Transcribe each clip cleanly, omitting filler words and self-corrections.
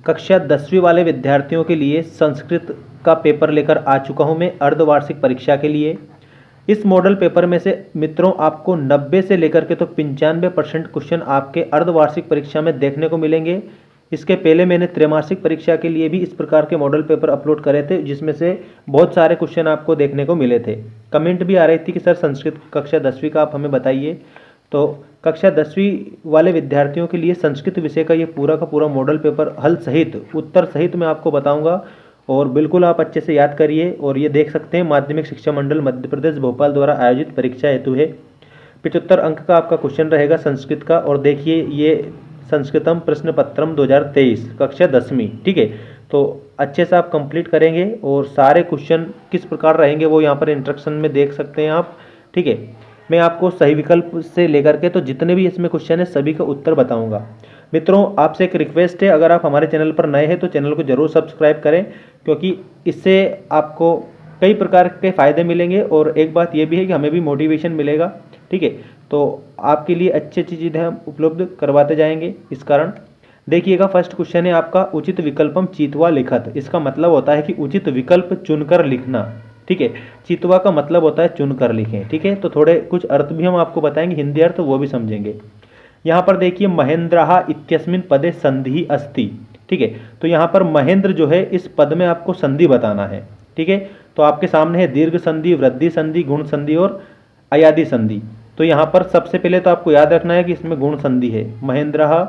कक्षा 10वीं वाले विद्यार्थियों के लिए संस्कृत का पेपर लेकर आ चुका हूं मैं अर्धवार्षिक परीक्षा के लिए। इस मॉडल पेपर में से मित्रों आपको 90 से लेकर के तो 95% क्वेश्चन आपके अर्धवार्षिक परीक्षा में देखने को मिलेंगे। इसके पहले मैंने त्रैमासिक परीक्षा के लिए भी इस प्रकार के मॉडल पेपर अपलोड करे थे, जिसमें से बहुत सारे क्वेश्चन आपको देखने को मिले थे। कमेंट भी आ रही थी कि सर संस्कृत कक्षा 10वीं का आप हमें बताइए। तो कक्षा 10वीं वाले विद्यार्थियों के लिए संस्कृत विषय का ये पूरा का पूरा मॉडल पेपर हल सहित उत्तर सहित मैं आपको बताऊंगा, और बिल्कुल आप अच्छे से याद करिए। और ये देख सकते हैं माध्यमिक शिक्षा मंडल मध्य प्रदेश भोपाल द्वारा आयोजित परीक्षा हेतु है। 75 अंक का आपका क्वेश्चन रहेगा संस्कृत का। और देखिए ये संस्कृतम प्रश्न पत्रम 2023 कक्षा 10वीं, ठीक है। तो अच्छे से आप कंप्लीट करेंगे और सारे क्वेश्चन किस प्रकार रहेंगे वो यहाँ पर इंस्ट्रक्शन में देख सकते हैं आप, ठीक है। मैं आपको सही विकल्प से लेकर के तो जितने भी इसमें क्वेश्चन है सभी का उत्तर बताऊंगा। मित्रों आपसे एक रिक्वेस्ट है, अगर आप हमारे चैनल पर नए हैं तो चैनल को जरूर सब्सक्राइब करें, क्योंकि इससे आपको कई प्रकार के फ़ायदे मिलेंगे। और एक बात यह भी है कि हमें भी मोटिवेशन मिलेगा, ठीक है। तो आपके लिए अच्छी अच्छी चीज़ें हम उपलब्ध करवाते जाएंगे। इस कारण देखिएगा फर्स्ट क्वेश्चन है आपका उचित विकल्पम चित्वा लिखत। इसका मतलब होता है कि उचित विकल्प चुनकर लिखना, ठीक है। चित्वा का मतलब होता है चुनकर लिखें, ठीक है। तो थोड़े कुछ अर्थ भी हम आपको बताएंगे, हिंदी अर्थ वो भी समझेंगे। यहाँ पर देखिए महेंद्रहा इत्यस्मिन पदे संधि अस्ति, ठीक है। तो यहाँ पर महेंद्र जो है इस पद में आपको संधि बताना है, ठीक है। तो आपके सामने है दीर्घ संधि, वृद्धि संधि, गुण संधि और अयादि संधि। तो यहाँ पर सबसे पहले तो आपको याद रखना है कि इसमें गुण संधि है। महेंद्रहा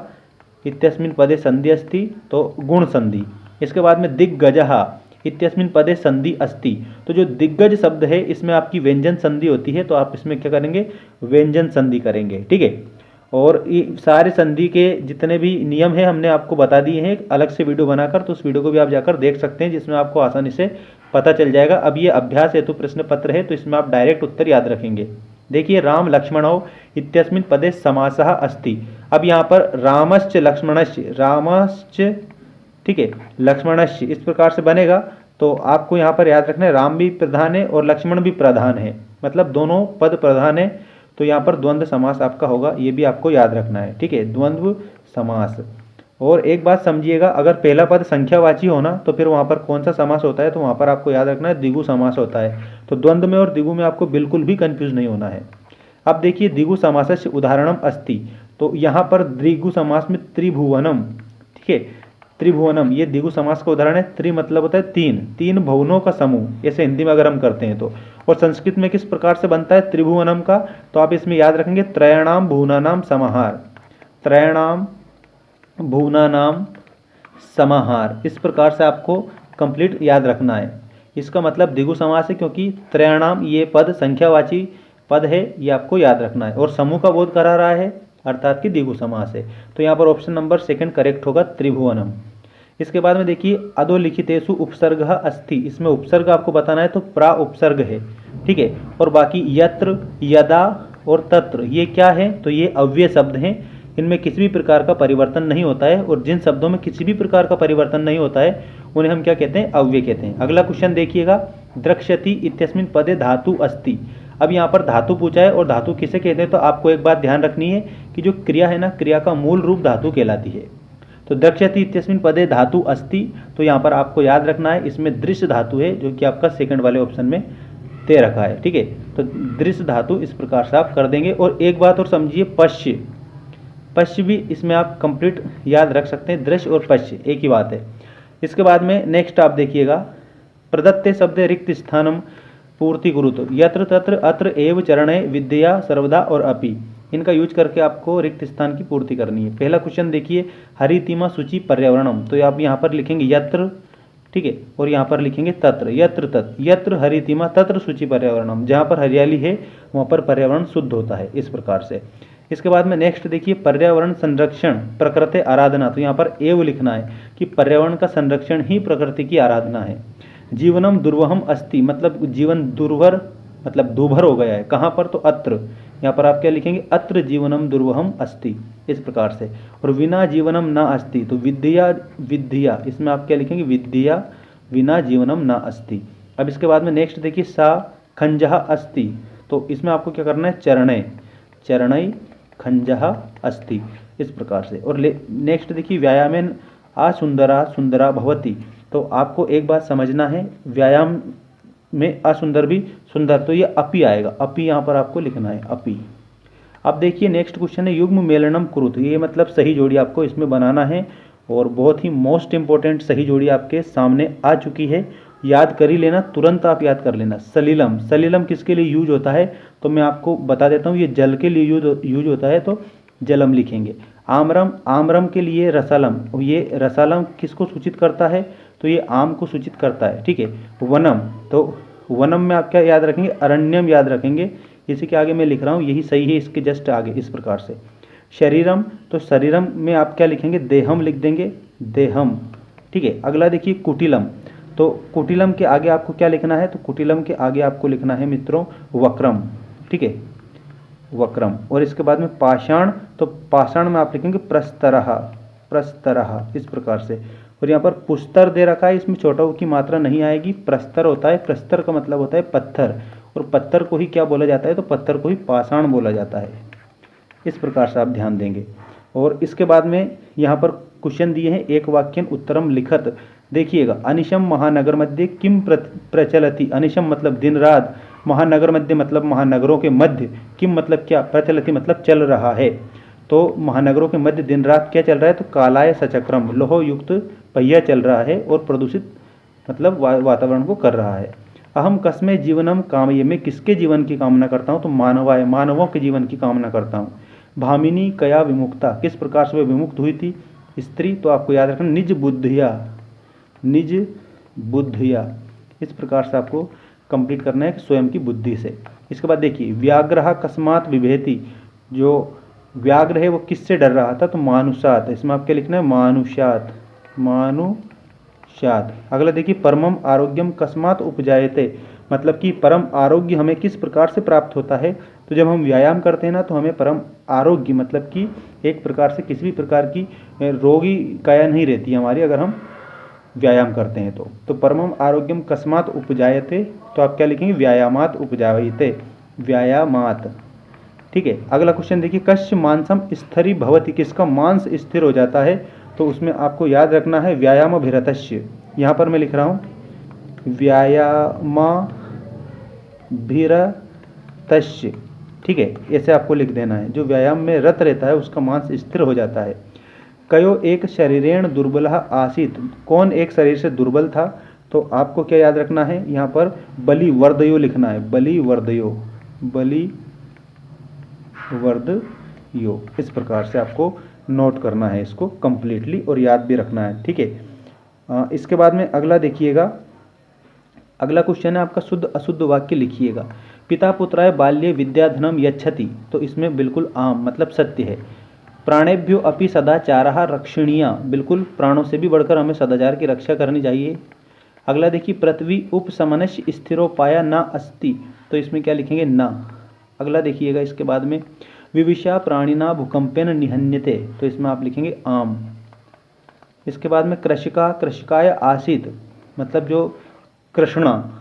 इत्यस्मिन पदे संधि अस्ति, तो गुण संधि। इसके बाद में दिग्गजहा इत्यस्मिन पदे संधि अस्ति, तो जो दिग्गज शब्द है इसमें आपकी व्यंजन संधि होती है, तो आप इसमें क्या करेंगे व्यंजन संधि करेंगे, ठीक है। और ये सारे संधि के जितने भी नियम हैं हमने आपको बता दिए हैं अलग से वीडियो बनाकर, तो उस वीडियो को भी आप जाकर देख सकते हैं, जिसमें आपको आसानी से पता चल जाएगा। अब ये अभ्यास हेतु प्रश्न पत्र है, तो इसमें आप डायरेक्ट उत्तर याद रखेंगे। देखिए राम लक्ष्मणौ इत्यस्मिन पदे समासः अस्ति। अब यहाँ पर रामश्च लक्ष्मणश्च, रामश्च, ठीक है, लक्ष्मणश्च इस प्रकार से बनेगा। तो आपको यहाँ पर याद रखना है राम भी प्रधान है और लक्ष्मण भी प्रधान है, मतलब दोनों पद प्रधान है। तो यहाँ पर द्वंद्व समास आपका होगा, ये भी आपको याद रखना है, ठीक है, द्वंद्व समास। और एक बात समझिएगा, अगर पहला पद संख्यावाची हो ना तो फिर वहाँ पर कौन सा समास होता है, तो वहाँ पर आपको याद रखना है द्विगु समास होता है। तो द्वंद्व में और द्विगु में आपको बिल्कुल भी कंफ्यूज नहीं होना है। अब देखिए द्विगु समासस्य उदाहरणम अस्ति, तो यहाँ पर द्विगु समास में त्रिभुवनम, ठीक है, त्रिभुवनम ये द्विगु समास का उदाहरण है। त्रि मतलब होता है तीन, तीन भुवनों का समूह, ऐसे हिंदी में अगर हम करते हैं तो। और संस्कृत में किस प्रकार से बनता है त्रिभुवनम का, तो आप इसमें याद रखेंगे त्रयाणाम भुवनानाम समाहार, त्रयाणाम भुवनानाम समाहार, इस प्रकार से आपको कंप्लीट याद रखना है। इसका मतलब द्विगु समास है, क्योंकि त्रयाणाम ये पद संख्यावाची पद है, ये आपको याद रखना है। और समूह का बोध करा रहा है अर्थात कि द्विगु समास है। तो यहाँ पर ऑप्शन नंबर सेकंड करेक्ट होगा त्रिभुवनम। इसके बाद में देखिए अधोलिखितेषु उपसर्ग अस्ति, इसमें उपसर्ग आपको बताना है तो प्रा उपसर्ग है, ठीक है। और बाकी यत्र, यदा और तत्र ये क्या है, तो ये अव्यय शब्द हैं, इनमें किसी भी प्रकार का परिवर्तन नहीं होता है। और जिन शब्दों में किसी भी प्रकार का परिवर्तन नहीं होता है उन्हें हम क्या कहते हैं अव्यय कहते हैं। अगला क्वेश्चन देखिएगा द्रक्ष्यति इत्यस्मिन पदे धातु अस्ति। अब यहाँ पर धातु पूछा है, और धातु किसे कहते हैं, तो आपको एक बात ध्यान रखनी है कि जो क्रिया है ना, क्रिया का मूल रूप धातु कहलाती है। तो द्रक्ष्यति इत्यस्मिन पदे धातु अस्ति, तो यहाँ पर आपको याद रखना है इसमें दृश्य धातु है, जो कि आपका सेकंड वाले ऑप्शन में दे रखा है, ठीक है। तो दृश्य धातु इस प्रकार से आप कर देंगे। और एक बात और समझिए पश्य, पश्य भी इसमें आप कंप्लीट याद रख सकते हैं, दृश्य और पश्य एक ही बात है। इसके बाद में नेक्स्ट आप देखिएगा प्रदत्ते शब्द रिक्त स्थानम पूर्ति कुरुत, यत्र तत्र अत्र एव चरणे विद्या सर्वदा और अपि, इनका यूज करके आपको रिक्त स्थान की पूर्ति करनी है। पहला क्वेश्चन देखिए हरितिमा सूचि पर्यावरणम, तो आप यहाँ पर लिखेंगे यत्र, ठीक है, और यहाँ पर लिखेंगे तत्र, यत्र तत्, यत्र हरितिमा तत्र सूचि पर्यावरणम, जहाँ पर हरियाली है वहाँ पर पर्यावरण शुद्ध होता है, इस प्रकार से। इसके बाद में नेक्स्ट देखिए पर्यावरण संरक्षण प्रकृति आराधना, तो यहाँ पर एव लिखना है कि पर्यावरण का संरक्षण ही प्रकृति की आराधना है। जीवनम दुर्वहम अस्ति, मतलब जीवन दुर्भर मतलब दुर्भर हो गया है, कहाँ पर, तो अत्र, यहाँ पर आप क्या लिखेंगे अत्र जीवनम दुर्वहम अस्ति, इस प्रकार से। और विना जीवनम ना अस्ति, तो विद्या, विद्या इसमें आप क्या लिखेंगे विद्या विना जीवनम ना अस्ति। अब इसके बाद में नेक्स्ट देखिए सा खंजह अस्ति, तो इसमें आपको क्या करना है चरणय, चरणय खंजह अस्ति, इस प्रकार से। और नेक्स्ट देखिए व्यायामेन असुंदरा सुंदरा भवति। तो आपको एक बात समझना है, व्यायाम में असुंदर भी सुंदर, तो ये अपि आएगा, अपि यहाँ पर आपको लिखना है, अपि। अब देखिए नेक्स्ट क्वेश्चन है युग्म मेलनम कुरुत, ये मतलब सही जोड़ी आपको इसमें बनाना है और बहुत ही मोस्ट इंपॉर्टेंट सही जोड़ी आपके सामने आ चुकी है, याद कर ही लेना, तुरंत आप याद कर लेना। सलीलम, सलीलम किसके लिए यूज होता है तो मैं आपको बता देता हूँ, ये जल के लिए यूज होता है तो जलम लिखेंगे। आम्रम, आम्रम के लिए रसालम, ये रसालम किसको सूचित करता है तो ये आम को सूचित करता है, ठीक है। वनम, तो वनम में आप क्या याद रखेंगे, अरण्यम याद रखेंगे, इसी के आगे मैं लिख रहा हूँ यही सही है, इसके जस्ट आगे इस प्रकार से। शरीरम, तो शरीरम में आप क्या लिखेंगे, देहम लिख देंगे, देहम, ठीक है। अगला देखिए कुटिलम, तो कुटिलम के आगे आपको क्या लिखना है तो कुटिलम के आगे आपको लिखना है मित्रों वक्रम, ठीक है, वक्रम। और इसके बाद में पाषाण, तो पाषाण में आप लिखेंगे प्रस्तरः, प्रस्तरः इस प्रकार से। और यहाँ पर पुस्तर दे रखा है, इसमें छोटा ऊ की मात्रा नहीं आएगी, प्रस्तर होता है, प्रस्तर का मतलब होता है पत्थर, और पत्थर को ही क्या बोला जाता है तो पत्थर को ही पाषाण बोला जाता है, इस प्रकार से आप ध्यान देंगे। और इसके बाद में यहाँ पर क्वेश्चन दिए हैं, एक वाक्यन उत्तरम लिखत, देखिएगा। अनिशम महानगर मध्य किम प्रचलति, अनिशम मतलब दिन रात, महानगर मध्य मतलब महानगरों के मध्य, किम मतलब क्या, प्रचलति मतलब चल रहा है, तो महानगरों के मध्य दिन रात क्या चल रहा है तो कालाय सचक्रम, लोह युक्त पहिया चल रहा है और प्रदूषित मतलब वातावरण को कर रहा है। अहम कस्मे जीवनम कामये, मैं किसके जीवन की कामना करता हूँ तो मानवाय, मानवों के जीवन की कामना करता हूँ। भामिनी कया विमुक्ता, किस प्रकार से वह विमुक्त हुई थी स्त्री, तो आपको याद रखना निज बुद्धिया, निज बुद्धिया, इस प्रकार से आपको कंप्लीट करना है स्वयं की बुद्धि से। इसके बाद देखिए व्याघ्र कस्मात विभेति, जो व्याघ्र है वो किससे डर रहा था तो मानुषात, इसमें आपके लिखना है मानुषात, मानुषात। अगला देखिए परमम आरोग्यम कस्मात उपजायते, मतलब कि परम आरोग्य हमें किस प्रकार से प्राप्त होता है तो जब हम व्यायाम करते हैं ना तो हमें परम आरोग्य मतलब कि एक प्रकार से किसी भी प्रकार की रोगी काया नहीं रहती हमारी अगर हम व्यायाम करते हैं तो परमम आरोग्यम कस्मात उपजायते, तो आप क्या लिखेंगे व्यायामात उपजायते, व्यायामात, ठीक है। अगला क्वेश्चन देखिए कस्य मांसम स्थिरी भवति, किसका मांस स्थिर हो जाता है तो उसमें आपको याद रखना है व्यायामाभिरतस्य, यहाँ पर मैं लिख रहा हूँ व्यायामाभिरतस्य, ठीक है, ऐसे आपको लिख देना है, जो व्यायाम में रत रहता है उसका मांस स्थिर हो जाता है। कयो एक शरीरेण दुर्बल आसीत, कौन एक शरीर से दुर्बल था तो आपको क्या याद रखना है यहाँ पर बलिवर्दयो लिखना है, बलिवर्दयो, बलिवर्दयो, इस प्रकार से आपको नोट करना है इसको कंप्लीटली और याद भी रखना है, ठीक है। इसके बाद में अगला देखिएगा, अगला क्वेश्चन है आपका शुद्ध अशुद्ध वाक्य लिखिएगा। पिता पुत्राय बाल्ये विद्याधनम यच्छति, तो इसमें बिल्कुल आम मतलब सत्य है। प्राणेभ्यो अपि सदाचारः रक्षणीय, बिल्कुल प्राणों से भी बढ़कर हमें सदाचार की रक्षा करनी चाहिए। अगला देखिए पृथ्वी उपशमनस्य स्थिरोपाया न अस्ति, तो इसमें क्या लिखेंगे ना। अगला देखिएगा इसके बाद में विविशा प्राणिना भूकंपेन निहन्यते, तो इसमें आप लिखेंगे आम। इसके बाद में कृषिका कृषिकाय आसीत, मतलब जो कृष्णा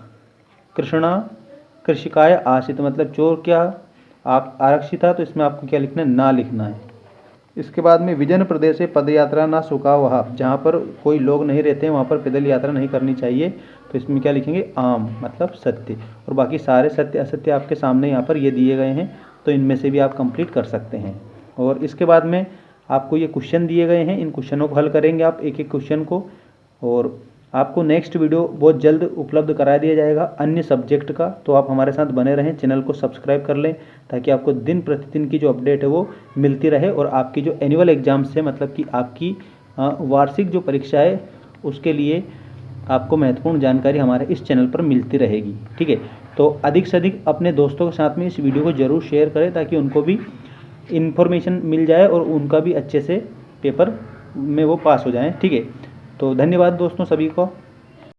कृषिकाय आसीत मतलब चोर क्या आप आरक्षित था, तो इसमें आपको क्या लिखना है ना लिखना है। इसके बाद में विजन प्रदेश से पदयात्रा ना सुखा वहा, जहाँ पर कोई लोग नहीं रहते हैं वहाँ पर पैदल यात्रा नहीं करनी चाहिए, तो इसमें क्या लिखेंगे आम मतलब सत्य। और बाकी सारे सत्य असत्य आपके सामने यहाँ पर ये दिए गए हैं, तो इनमें से भी आप कंप्लीट कर सकते हैं। और इसके बाद में आपको ये क्वेश्चन दिए गए हैं, इन क्वेश्चनों को हल करेंगे आप एक एक क्वेश्चन को, और आपको नेक्स्ट वीडियो बहुत जल्द उपलब्ध करा दिया जाएगा अन्य सब्जेक्ट का, तो आप हमारे साथ बने रहें, चैनल को सब्सक्राइब कर लें ताकि आपको दिन प्रतिदिन की जो अपडेट है वो मिलती रहे, और आपकी जो एनुअल एग्जाम्स है मतलब कि आपकी वार्षिक जो परीक्षा है उसके लिए आपको महत्वपूर्ण जानकारी हमारे इस चैनल पर मिलती रहेगी, ठीक है। तो अधिक से अधिक अपने दोस्तों के साथ में इस वीडियो को ज़रूर शेयर करें ताकि उनको भी इन्फॉर्मेशन मिल जाए और उनका भी अच्छे से पेपर में वो पास हो जाएं, ठीक है। तो धन्यवाद दोस्तों सभी को।